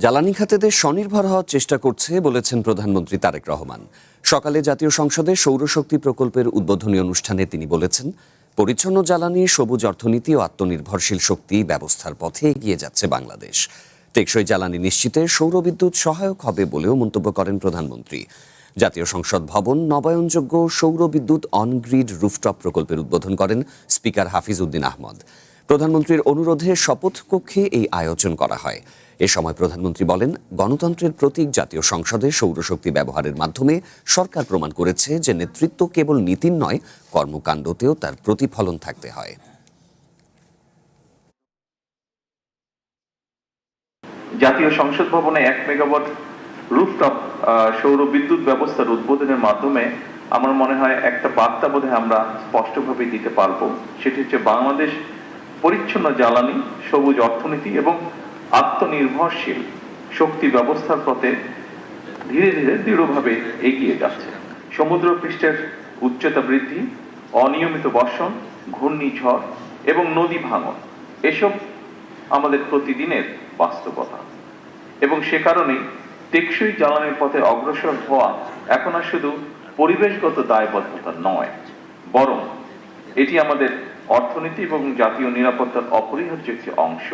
জ্বালানি খাতেদের স্বনির্ভর হওয়ার চেষ্টা করছে বলেছেন প্রধানমন্ত্রী তারেক রহমান। সকালে জাতীয় সংসদে সৌরশক্তি প্রকল্পের উদ্বোধনী অনুষ্ঠানে তিনি বলেছেন, পরিচ্ছন্ন জ্বালানি, সবুজ অর্থনীতি ও আত্মনির্ভরশীল শক্তি ব্যবস্থার পথে এগিয়ে যাচ্ছে বাংলাদেশ। টেকসই জ্বালানি নিশ্চিতে সৌরবিদ্যুৎ সহায়ক হবে বলেও মন্তব্য করেন প্রধানমন্ত্রী। জাতীয় সংসদ ভবন নবায়নযোগ্য সৌর বিদ্যুৎ অন-গ্রিড রুফটপ প্রকল্পের উদ্বোধন করেন স্পিকার হাফিজ উদ্দিন আহমদ। প্রধানমন্ত্রীর অনুরোধে শপথ কক্ষে এই আয়োজন করা হয়। এ সময় প্রধানমন্ত্রী বলেন, গণতন্ত্রের প্রতীক জাতীয় সংসদে সৌরশক্তি ব্যবহারের মাধ্যমে সরকার প্রমাণ করেছে যে নেতৃত্ব কেবল নীতির নয়, কর্মকাণ্ডতেও তার প্রতিফলন থাকতে হয়। জাতীয় সংসদ ভবনে 1 মেগাওয়াট রুফটপ সৌর বিদ্যুৎ ব্যবস্থার উদ্বোধনের মাধ্যমে আমার মনে হয় একটা বার্তা বোধহয় আমরা স্পষ্টভাবে দিতে পারবো। সেটি হচ্ছে বাংলাদেশ পরিচ্ছন্ন জ্বালানি, সবুজ অর্থনীতি এবং আত্মনির্ভরশীল শক্তি ব্যবস্থার পথে ধীরে ধীরে দৃঢ়ভাবে এগিয়ে যাচ্ছে। সমুদ্র পৃষ্ঠের উচ্চতা বৃদ্ধি, অনিয়মিত বর্ষণ, ঘূর্ণিঝড় এবং নদী ভাঙন এসব আমাদের প্রতিদিনের বাস্তবতা, এবং সে কারণেই টেকসই জ্বালানির পথে অগ্রসর হওয়া এখন আর শুধু পরিবেশগত দায়বদ্ধতা নয়, বরং এটি আমাদের অর্থনীতি এবং জাতীয় নিরাপত্তার অপরিহার্য একটি অংশ।